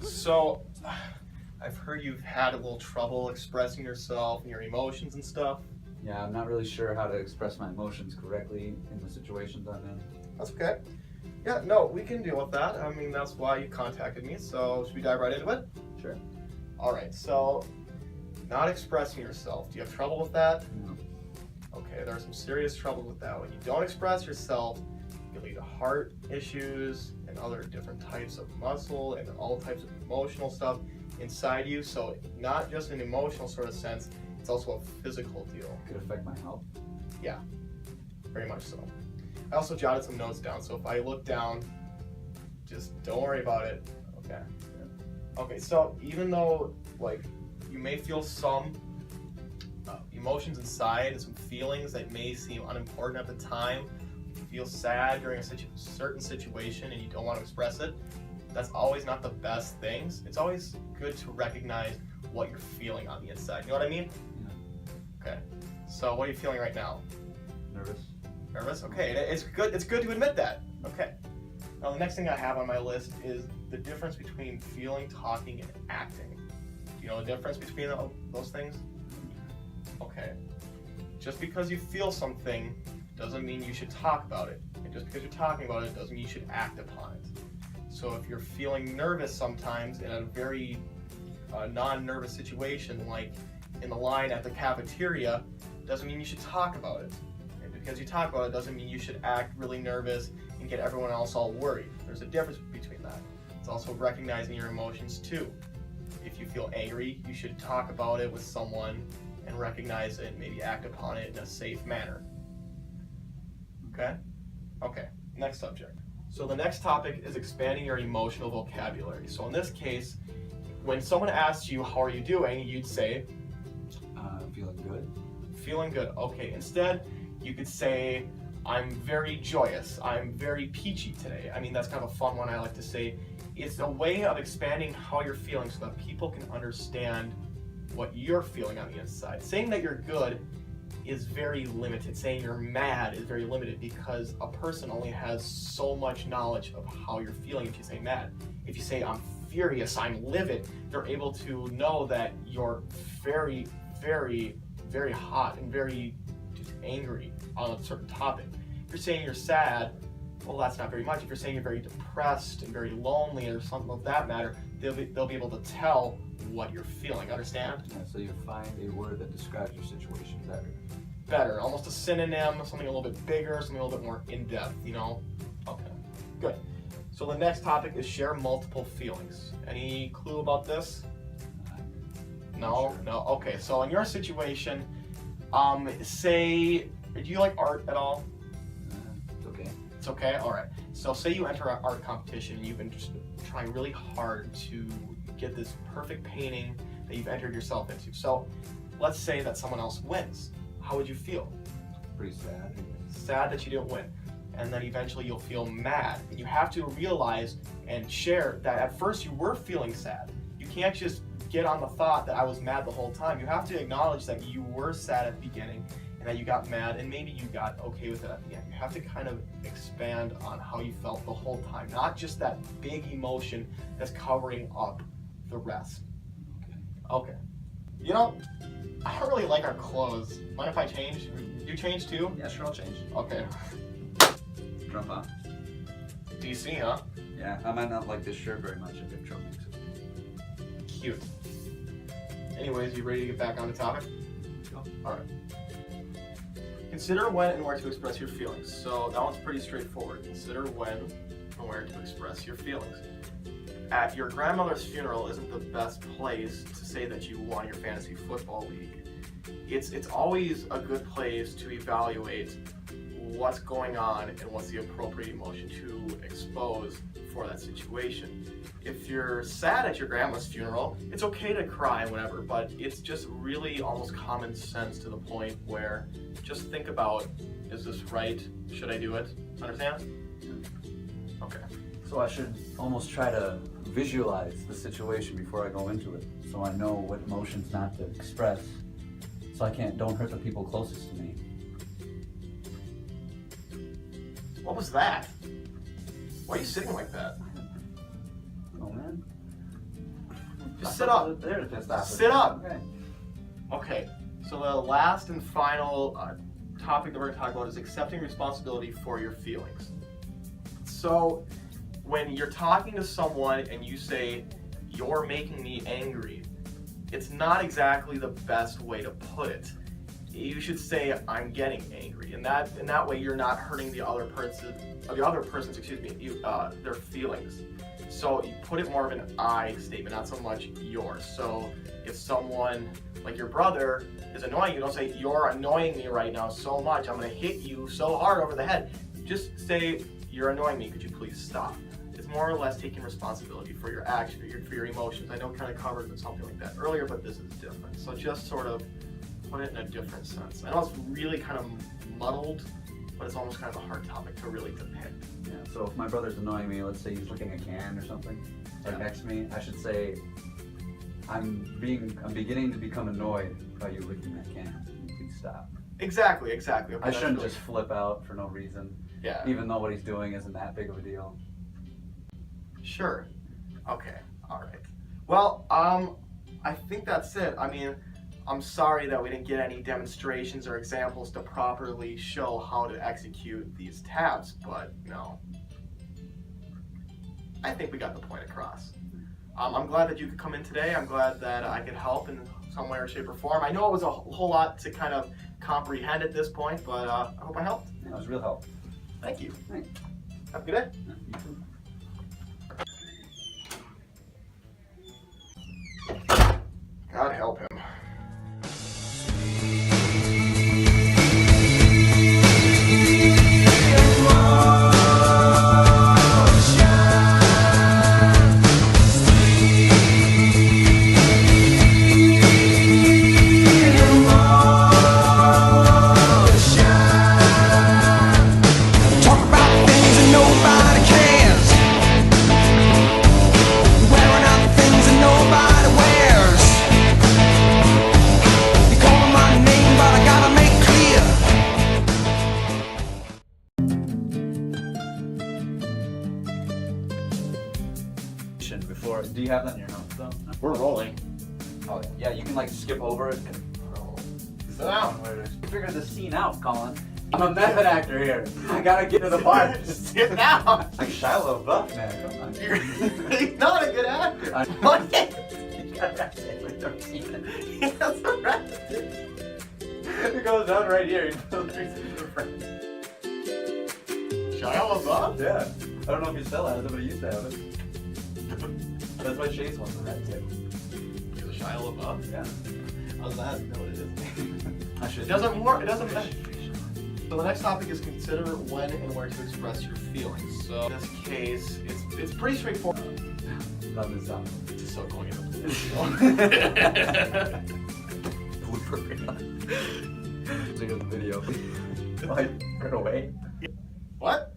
So, I've heard you've had a little trouble expressing yourself and your emotions and stuff. Yeah, I'm not really sure how to express my emotions correctly in the situations I'm in. That's okay. Yeah, no, we can deal with that. I mean, that's why you contacted me, so should we dive right into it? Sure. Alright, so, not expressing yourself. Do you have trouble with that? No. Okay, there's some serious trouble with that. When you don't express yourself, it can lead to heart issues and other different types of muscle and all types of emotional stuff inside you. So not just an emotional sort of sense, it's also a physical deal. Could affect my health. Yeah, very much so. I also jotted some notes down, so if I look down, just don't worry about it. Okay. Okay, so even though like you may feel some emotions inside and some feelings that may seem unimportant at the time, if you feel sad during a certain situation and you don't want to express it, that's always not the best things. It's always good to recognize what you're feeling on the inside. You know what I mean? Yeah. Okay. So what are you feeling right now? Nervous. Nervous? Okay. It's good to admit that. Okay. Now the next thing I have on my list is the difference between feeling, talking, and acting. Do you know the difference between those things? Okay. Just because you feel something doesn't mean you should talk about it. And just because you're talking about it doesn't mean you should act upon it. So if you're feeling nervous sometimes in a very non-nervous situation, like in the line at the cafeteria, doesn't mean you should talk about it. And because you talk about it doesn't mean you should act really nervous and get everyone else all worried. There's a difference between that. It's also recognizing your emotions too. If you feel angry, you should talk about it with someone and recognize it and maybe act upon it in a safe manner. Okay? Okay, next subject. So the next topic is expanding your emotional vocabulary. So in this case, when someone asks you, how are you doing, you'd say, Feeling good. Feeling good. Okay, instead, you could say, I'm very joyous. I'm very peachy today. I mean, that's kind of a fun one I like to say. It's a way of expanding how you're feeling so that people can understand what you're feeling on the inside. Saying that you're good is very limited. Saying you're mad is very limited because a person only has so much knowledge of how you're feeling if you say mad. If you say I'm furious, I'm livid, they're able to know that you're very, very, very hot and very just angry on a certain topic. If you're saying you're sad, well, that's not very much. If you're saying you're very depressed and very lonely or something of that matter, they'll be able to tell what you're feeling. Understand? Yeah, so you find a word that describes your situation better. Better, almost a synonym, something a little bit bigger, something a little bit more in-depth, you know? Okay, good. So the next topic is share multiple feelings. Any clue about this? No? Sure. No? Okay, so in your situation, say, do you like art at all? It's okay. It's okay? Alright. So say you enter an art competition and you've been just trying really hard to get this perfect painting that you've entered yourself into. So let's say that someone else wins. How would you feel? Pretty sad. Sad that you didn't win. And then eventually you'll feel mad. And you have to realize and share that at first you were feeling sad. You can't just get on the thought that I was mad the whole time. You have to acknowledge that you were sad at the beginning and that you got mad and maybe you got okay with it at the end. You have to kind of expand on how you felt the whole time, not just that big emotion that's covering up the rest. Okay. You know, I don't really like our clothes. Mind if I change? You change too? Yeah, sure, I'll change. Okay. Trump, huh? DC, huh? Yeah, I might not like this shirt very much if Trump makes it. Cute. Anyways, you ready to get back on the topic? Go. Alright. Consider when and where to express your feelings. So that one's pretty straightforward. Consider when and where to express your feelings. At your grandmother's funeral isn't the best place to say that you won your fantasy football league. It's always a good place to evaluate what's going on and what's the appropriate emotion to expose for that situation. If you're sad at your grandma's funeral, it's okay to cry and whatever, but it's just really almost common sense to the point where just think about, is this right? Should I do it? Understand? Okay. So I should almost try to visualize the situation before I go into it, so I know what emotions not to express, so I don't hurt the people closest to me. What was that? Why are you sitting like that? Just sit up. They're pissed off. Sit up. Okay. Okay, so the last and final topic that we're going to talk about is accepting responsibility for your feelings. So when you're talking to someone and you say, "You're making me angry," it's not exactly the best way to put it. You should say, "I'm getting angry," and that way you're not hurting the other person's their feelings. So you put it more of an I statement, not so much yours. So if someone like your brother is annoying you, don't say, "You're annoying me right now so much, I'm gonna hit you so hard over the head." Just say, "You're annoying me, could you please stop?" It's more or less taking responsibility for your action, for your emotions. I know we kind of covered something like that earlier, but this is different. So just sort of put it in a different sense. I know it's really kind of muddled, but it's almost kind of a hard topic to really depict. Yeah, so if my brother's annoying me, let's say he's licking a can or something, right next to me, I should say, I'm beginning to become annoyed by you licking that can. Please stop. Exactly. Okay, I shouldn't really... just flip out for no reason. Yeah. Even though what he's doing isn't that big of a deal. Sure. Okay. All right. Well, I think that's it. I mean, I'm sorry that we didn't get any demonstrations or examples to properly show how to execute these tabs, but I think we got the point across. I'm glad that you could come in today. I'm glad that I could help in some way or shape or form. I know it was a whole lot to kind of comprehend at this point, but I hope I helped. Yeah, it was real help. Thank you. Thanks. Have a good day. Yeah, you too. God help him. Before, do you have that in your notes though? No? We're rolling. Oh yeah, you can like skip over it. Sit down. Figure the scene out, Colin. I'm a method actor here. I gotta get to the part. Sit down. Like Shia LaBeouf, man. Come on. You're not a good actor. What? You got arrested for 13. He has arrested. It goes down right here. Shia LaBeouf? Yeah. I don't know if he still has it, but he used to have it. That's why Chase wants the red tip. He's a Shia LaBeouf? Yeah. I was asking what it is. I should. It doesn't work. It doesn't matter. So the next topic is consider when and where to express your feelings. So in this case, it's pretty straightforward. Love this song. Just so going in the Look at the video. Like, right away. What?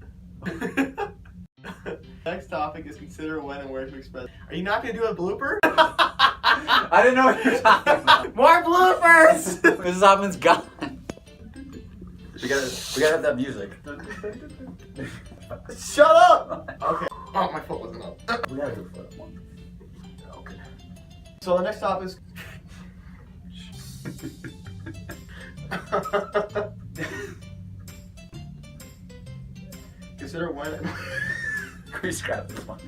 Next topic is consider when and where to express. Are you not going to do a blooper? I didn't know what you were talking about. More bloopers! Mrs. Hoffman's gone. We gotta have that music. Shut up! Okay. Oh, my foot wasn't up. We gotta do a foot up one. Okay. So the next topic is. Consider when. Can we scrap this one?